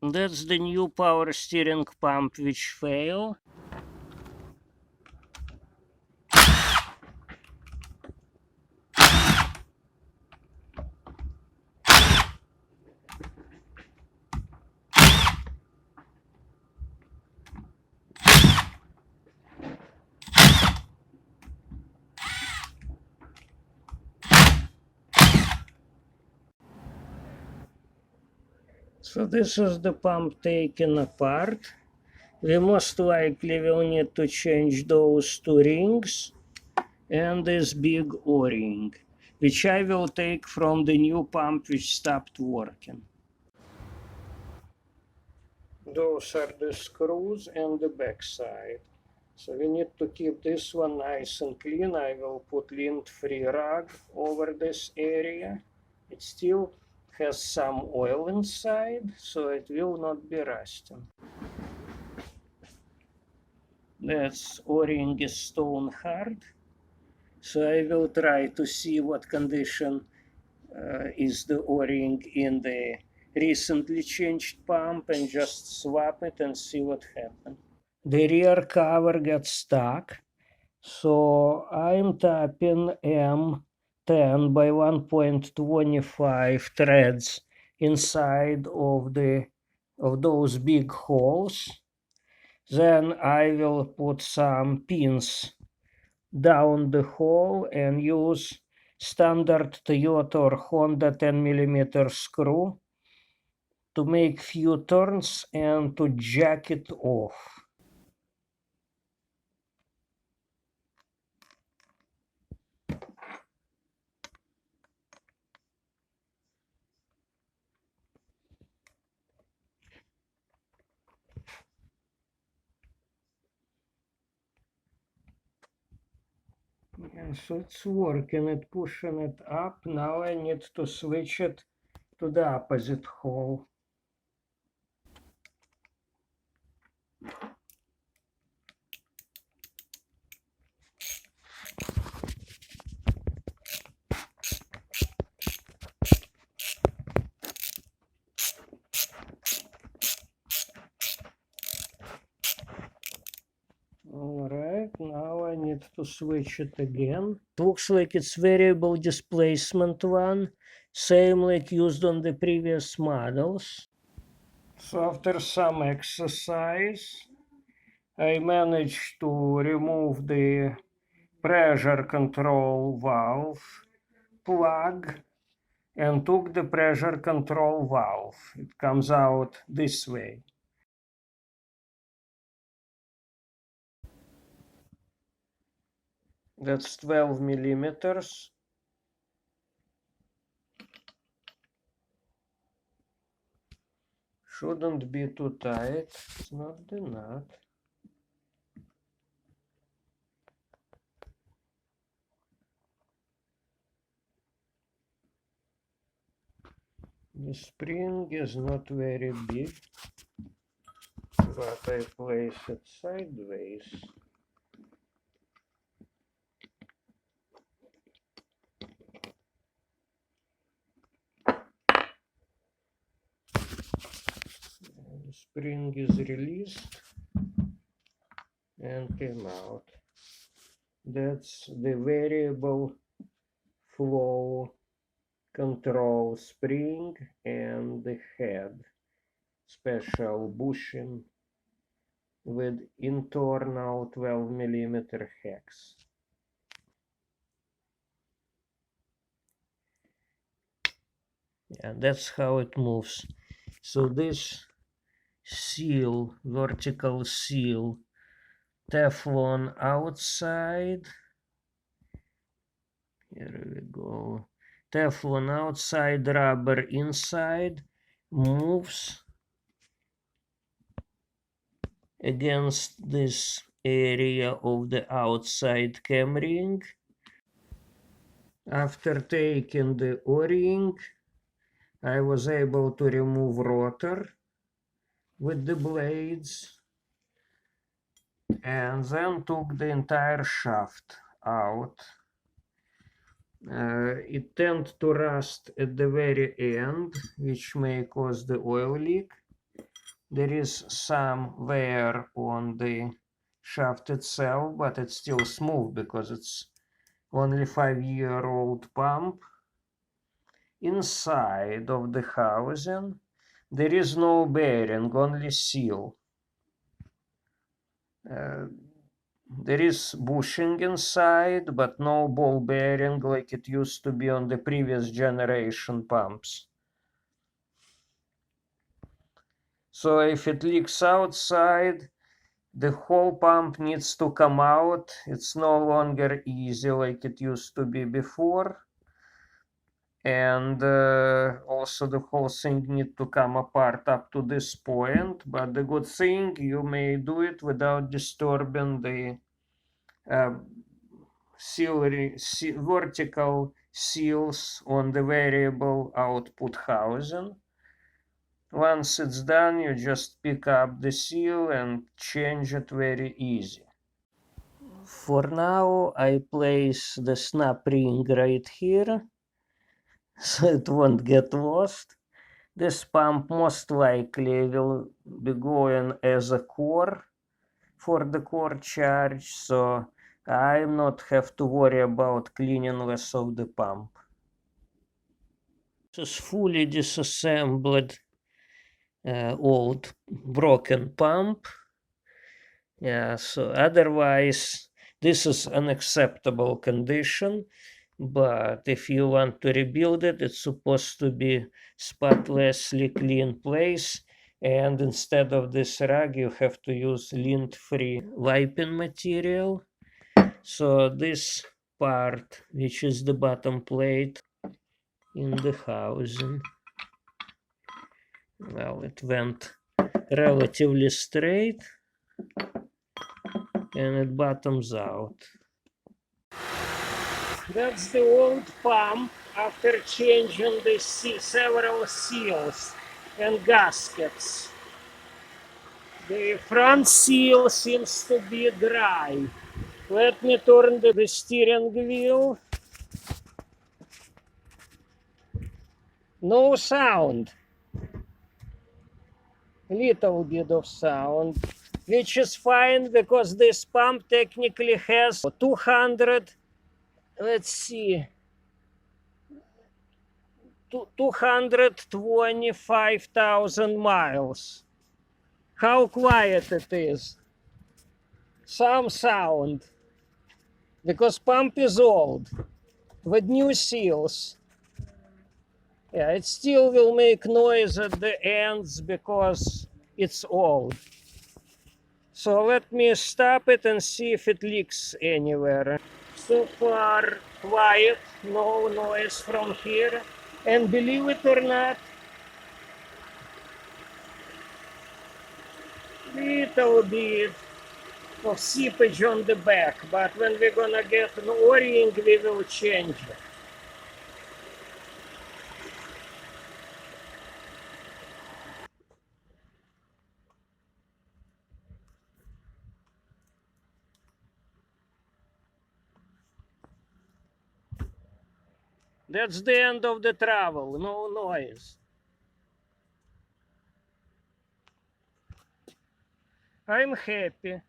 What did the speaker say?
That's the new power steering pump which failed. So this is the pump taken apart. We most likely will need to change those two rings and this big O-ring, which I will take from the new pump which stopped working. Those are the screws and the back side. So we need to keep this one nice and clean. I will put lint-free rag over this area. It still has some oil inside, so it will not be rusting. That's O-ring is stone hard. So I will try to see what condition is the O-ring in the recently changed pump and just swap it and see what happens. The rear cover gets stuck, so I'm tapping M10 by 1.25 threads inside of those big holes. Then I will put some pins down the hole and use standard Toyota or Honda 10mm screw to make few turns and to jack it off. Yeah, so it's working, it's pushing it up. Now I need to switch it to the opposite hole. Alright, now I need to switch it again. Looks like it's variable displacement one, same like used on the previous models. So after some exercise, I managed to remove the pressure control valve plug and took the pressure control valve. It comes out this way. That's 12 millimeters. Shouldn't be too tight. It's not the nut. The spring is not very big, but I place it sideways. The spring is released and came out. That's the variable flow control spring and the head. Special bushing with internal 12 millimeter hex. Yeah, that's how it moves. So this seal, vertical seal, Teflon outside. Here we go. Teflon outside, rubber inside, moves against this area of the outside cam ring. After taking the O-ring, I was able to remove rotor with the blades and then took the entire shaft out. It tends to rust at the very end, which may cause the oil leak. There is some wear on the shaft itself, but it's still smooth because it's only 5-year-old pump. Inside of the housing, there is no bearing, only seal. There is bushing inside, but no ball bearing like it used to be on the previous generation pumps. So if it leaks outside, the whole pump needs to come out. It's no longer easy like it used to be before. And also the whole thing need to come apart up to this point. But the good thing, you may do it without disturbing the vertical seals on the variable output housing. Once it's done, you just pick up the seal and change it very easy. For now, I place the snap ring right here, so it won't get lost. This pump most likely will be going as a core for the core charge, so I not have to worry about cleanliness of the pump. This is fully disassembled old broken pump. Yeah, so otherwise this is unacceptable condition, but if you want to rebuild it, it's supposed to be spotlessly clean place, and instead of this rag you have to use lint-free wiping material. So this part, which is the bottom plate in the housing, well, it went relatively straight and it bottoms out. That's the old pump after changing the several seals and gaskets. The front seal seems to be dry. Let me turn the steering wheel. No sound. Little bit of sound, which is fine because this pump technically has 200, let's see, 225,000 miles. How quiet it is. Some sound. Because pump is old. With new seals. Yeah, it still will make noise at the ends because it's old. So let me stop it and see if it leaks anywhere. So far, quiet, no noise from here. And believe it or not, little bit of seepage on the back, but when we're gonna get an O-ring, we will change it. That's the end of the travel, no noise. I'm happy.